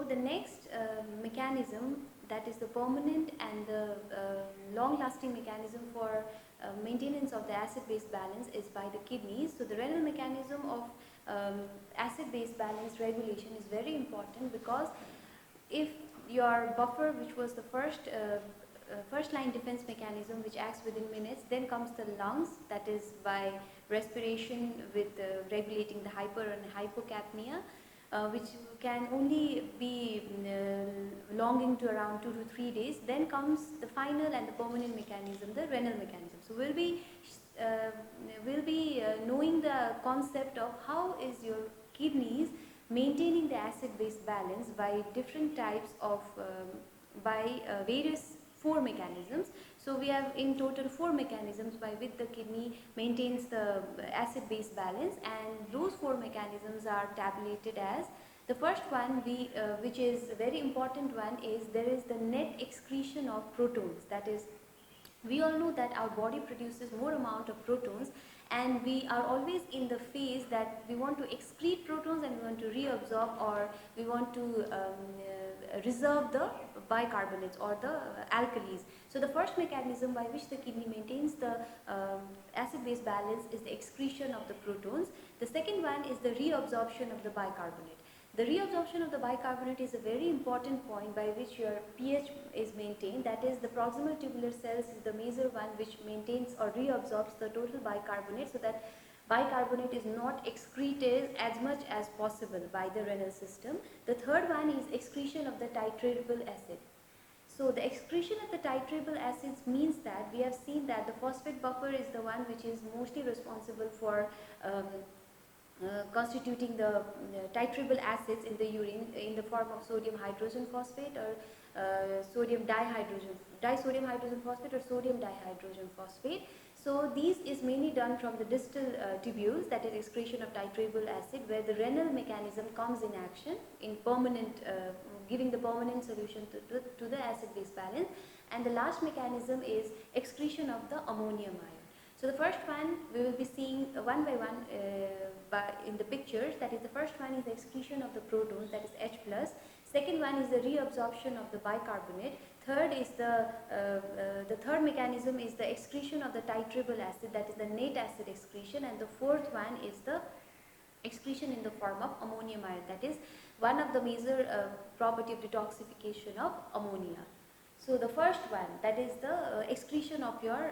the next mechanism, that is the permanent and the long-lasting mechanism for maintenance of the acid-base balance, is by the kidneys. So the renal mechanism of acid-base balance regulation is very important, because if your buffer, which was the first line defense mechanism which acts within minutes, then comes the lungs, that is by respiration with regulating the hyper and hypocapnia, which can only be longing to around 2 to 3 days. Then comes the final and the permanent mechanism, the renal mechanism. So we'll be knowing the concept of how is your kidneys maintaining the acid-base balance by different types of by various 4 mechanisms. So we have in total 4 mechanisms by which the kidney maintains the acid-base balance, and those 4 mechanisms are tabulated as: the first one, which is a very important one, is there is the net excretion of protons. That is, we all know that our body produces more amount of protons, and we are always in the phase that we want to excrete protons and we want to reabsorb, or we want to reserve the bicarbonates or the alkalis. So the first mechanism by which the kidney maintains the acid-base balance is the excretion of the protons. The second one is the reabsorption of the bicarbonate. The reabsorption of the bicarbonate is a very important point by which your pH is maintained. That is, the proximal tubular cells is the major one which maintains or reabsorbs the total bicarbonate, so that bicarbonate is not excreted as much as possible by the renal system. The third one is excretion of the titrable acid. So the excretion of the titrable acids means that we have seen that the phosphate buffer is the one which is mostly responsible for constituting the titrable acids in the urine in the form of sodium hydrogen phosphate, or disodium hydrogen phosphate, or sodium dihydrogen phosphate. So these is mainly done from the distal tubules, that is excretion of titrable acid, where the renal mechanism comes in action in permanent, giving the permanent solution to the acid-base balance. And the last mechanism is excretion of the ammonium ion. So the first one we will be seeing one by one in the pictures. That is, the first one is the excretion of the protons, that is H+. Second one is the reabsorption of the bicarbonate. Third is the third mechanism is the excretion of the titrable acid, that is the net acid excretion. And the fourth one is the excretion in the form of ammonium ion, that is one of the major property of detoxification of ammonia. So the first one, that is the excretion of your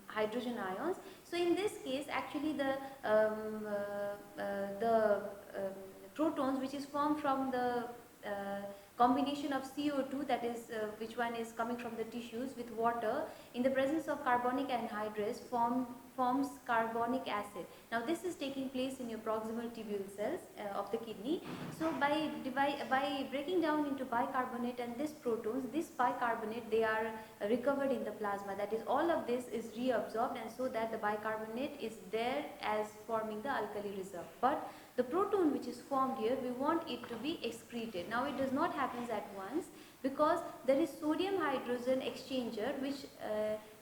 hydrogen ions. So in this case, actually the protons, which is formed from the combination of CO2, that is which one is coming from the tissues, with water in the presence of carbonic anhydrous, forms carbonic acid. Now this is taking place in your proximal tubule cells of the kidney. So by breaking down into bicarbonate and this protons, this bicarbonate, they are recovered in the plasma. That is, all of this is reabsorbed, and so that the bicarbonate is there as forming the alkali reserve. But the proton which is formed here, we want it to be excreted. Now it does not happen at once, because there is sodium hydrogen exchanger which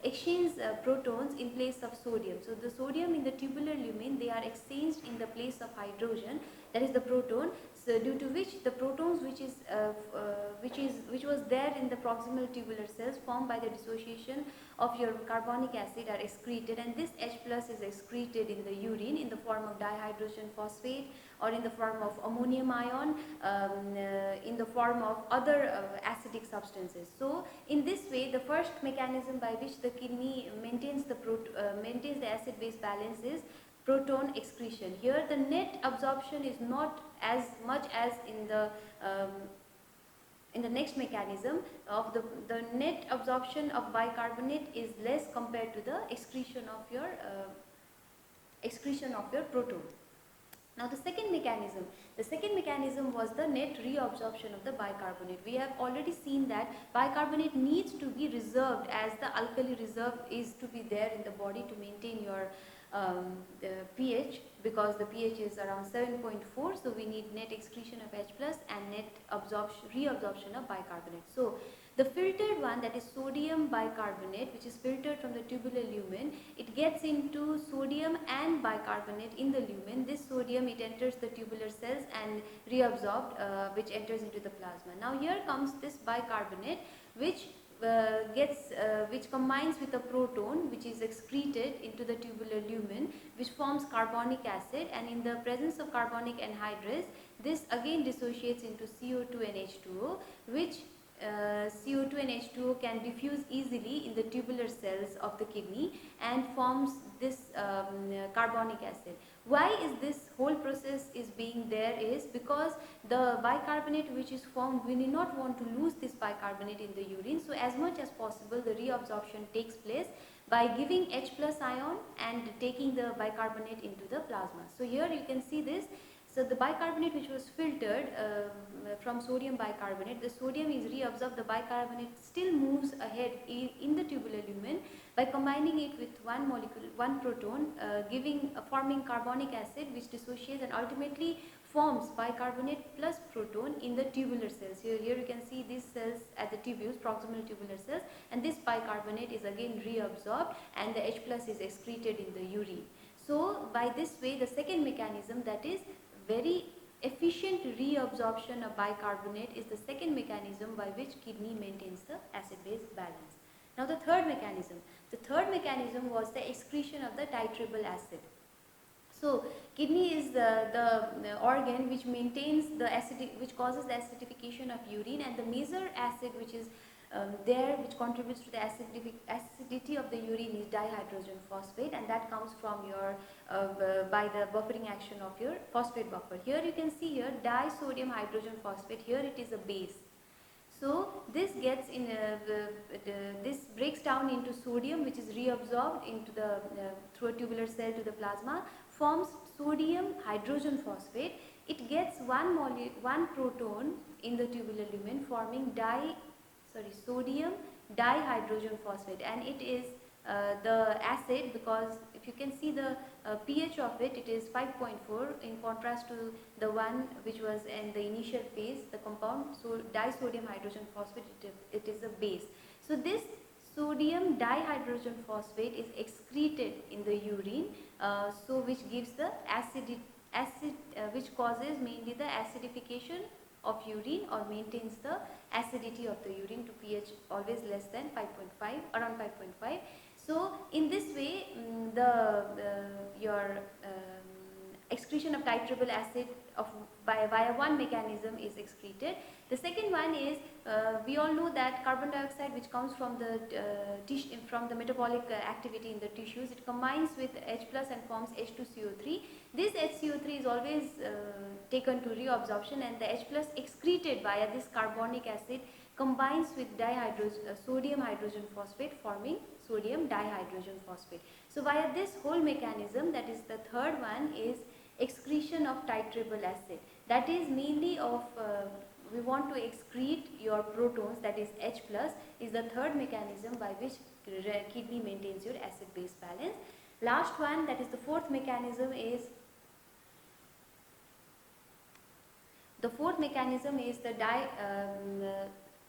exchanges protons in place of sodium. So the sodium in the tubular lumen, they are exchanged in the place of hydrogen, that is the proton. So due to which the protons which was there in the proximal tubular cells, formed by the dissociation of your carbonic acid, are excreted, and this H+ is excreted in the urine in the form of dihydrogen phosphate, or in the form of ammonium ion, in the form of other acidic substances. So in this way, the first mechanism by which the kidney maintains the acid-base balance is proton excretion. Here the net absorption is not as much as in the next mechanism of the net absorption of bicarbonate is less compared to the excretion of your proton. Now the second mechanism was the net reabsorption of the bicarbonate. We have already seen that bicarbonate needs to be reserved, as the alkali reserve is to be there in the body to maintain your pH, because the pH is around 7.4, so we need net excretion of H+ and net reabsorption of bicarbonate. So the filtered one, that is sodium bicarbonate, which is filtered from the tubular lumen, it gets into sodium and bicarbonate in the lumen. This sodium, it enters the tubular cells and reabsorbed, which enters into the plasma. Now here comes this bicarbonate, which which combines with a proton, which is excreted into the tubular lumen, which forms carbonic acid, and in the presence of carbonic anhydrous, this again dissociates into CO2 and H2O, which CO2 and H2O can diffuse easily in the tubular cells of the kidney and forms this carbonic acid. Why is this whole process is being there is because the bicarbonate which is formed, we do not want to lose this bicarbonate in the urine. So as much as possible the reabsorption takes place by giving H plus ion and taking the bicarbonate into the plasma. So here you can see this. So the bicarbonate which was filtered from sodium bicarbonate, the sodium is reabsorbed, the bicarbonate still moves ahead in the tubular lumen by combining it with one molecule, one proton, forming carbonic acid, which dissociates and ultimately forms bicarbonate plus proton in the tubular cells. Here you can see these cells at the tubules, proximal tubular cells, and this bicarbonate is again reabsorbed and the H plus is excreted in the urine. So by this way, the second mechanism, that is very efficient reabsorption of bicarbonate, is the second mechanism by which kidney maintains the acid-base balance. Now the third mechanism. The third mechanism was the excretion of the titrable acid. So kidney is the organ which maintains the which causes the acidification of urine, and the major acid which is there, which contributes to the acidity of the urine, is dihydrogen phosphate, and that comes from your by the buffering action of your phosphate buffer. Here you can see here disodium hydrogen phosphate. Here it is a base. So this gets in this breaks down into sodium, which is reabsorbed into the through a tubular cell to the plasma, forms sodium hydrogen phosphate. It gets one proton in the tubular lumen, forming sodium dihydrogen phosphate, and it is the acid, because if you can see the pH of it, it is 5.4 in contrast to the one which was in the initial phase, the compound. So disodium hydrogen phosphate, it is a base. So this sodium dihydrogen phosphate is excreted in the urine, so which gives the which causes mainly the acidification of urine, or maintains the acidity of the urine to pH always less than 5.5, around 5.5. So in this way, your excretion of titrable acid via one mechanism is excreted. The second one is, we all know that carbon dioxide, which comes from the metabolic activity in the tissues, it combines with H plus and forms H2CO3. This HCO3 is always taken to reabsorption, and the H plus excreted via this carbonic acid combines with sodium hydrogen phosphate, forming sodium dihydrogen phosphate. So via this whole mechanism, that is the third one, is excretion of titrable acid. That is mainly of we want to excrete your protons, that is H plus, is the third mechanism by which kidney maintains your acid-base balance. Last one, that is the fourth mechanism, is the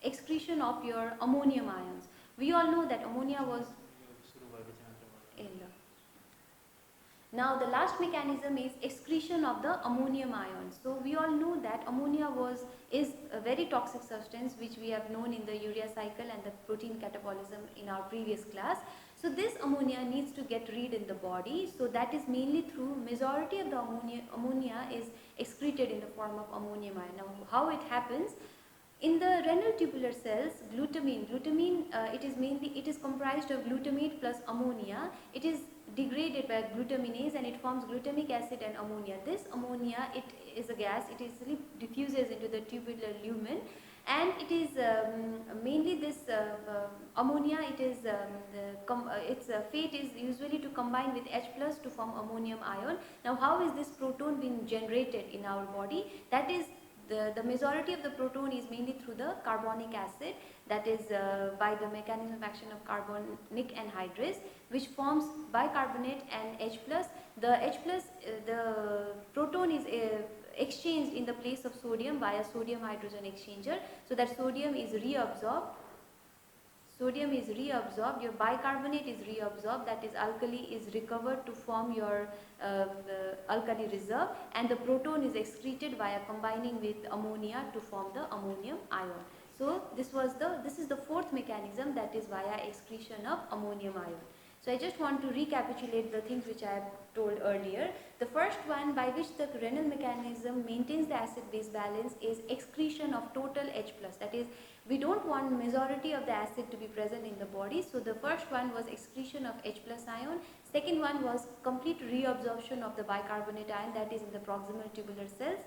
excretion of your ammonium ions. We all know that ammonia was Now the last mechanism is excretion of the ammonium ions. So we all know that ammonia is a very toxic substance, which we have known in the urea cycle and the protein catabolism in our previous class. So this ammonia needs to get rid in the body. So that is mainly through majority of the ammonia is excreted in the form of ammonium ion. Now how it happens? In the renal tubular cells, glutamine, it is comprised of glutamate plus ammonia. It is degraded by glutaminase and it forms glutamic acid and ammonia. This ammonia, it is a gas, it easily diffuses into the tubular lumen, and it is mainly this ammonia, its fate is usually to combine with H plus to form ammonium ion. Now how is this proton being generated in our body? That is, the majority of the proton is mainly through the carbonic acid, that is by the mechanism of action of carbonic anhydrous, which forms bicarbonate and H plus. The H plus, the proton is exchanged in the place of sodium via sodium hydrogen exchanger, so that sodium is reabsorbed. Sodium is reabsorbed, your bicarbonate is reabsorbed, that is alkali is recovered to form your alkali reserve, and the proton is excreted via combining with ammonia to form the ammonium ion. So this is the fourth mechanism, that is via excretion of ammonium ion. So I just want to recapitulate the things which I have told earlier. The first one, by which the renal mechanism maintains the acid-base balance, is excretion of total H+. That is, we don't want majority of the acid to be present in the body. So the first one was excretion of H+ ion. Second one was complete reabsorption of the bicarbonate ion, that is in the proximal tubular cells.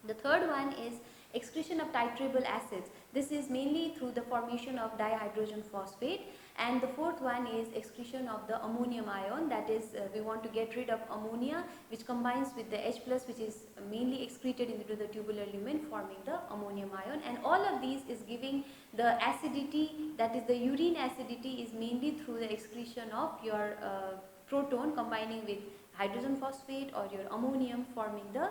The third one is excretion of titrable acids. This is mainly through the formation of dihydrogen phosphate. And the fourth one is excretion of the ammonium ion, that is we want to get rid of ammonia, which combines with the H+, which is mainly excreted into the tubular lumen, forming the ammonium ion. And all of these is giving the acidity, that is the urine acidity is mainly through the excretion of your proton combining with hydrogen phosphate or your ammonium, forming the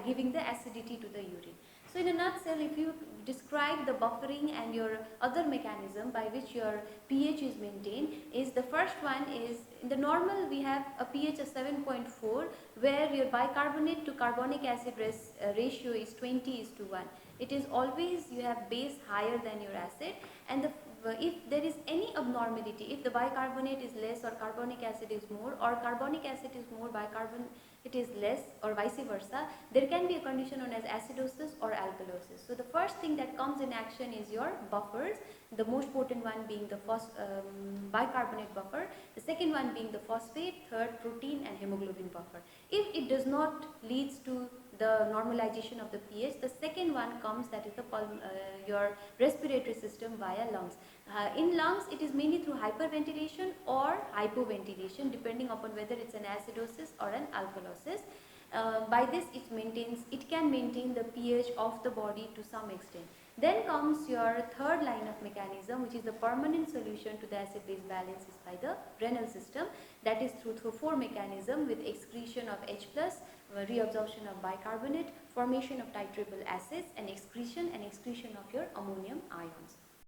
giving the acidity to the urine. So in a nutshell, if you describe the buffering and your other mechanism by which your pH is maintained, is the first one is, in the normal we have a pH of 7.4, where your bicarbonate to carbonic acid ratio is 20:1. It is always you have base higher than your acid, and if there is any abnormality, if the bicarbonate is less or carbonic acid is more, or carbonic acid is more, bicarbonate it is less, or vice versa, there can be a condition known as acidosis or alkalosis. So the first thing that comes in action is your buffers, the most potent one being the bicarbonate buffer, the second one being the phosphate, third protein and hemoglobin buffer. If it does not leads to the normalization of the pH, the second one comes, that is the your respiratory system via lungs. In lungs, it is mainly through hyperventilation or hypoventilation, depending upon whether it's an acidosis or an alkalosis. By this, it can maintain the pH of the body to some extent. Then comes your third line of mechanism, which is the permanent solution to the acid-base balance is by the renal system. That is through four mechanism, with excretion of H+, reabsorption of bicarbonate, formation of titrable acids, and excretion of your ammonium ions.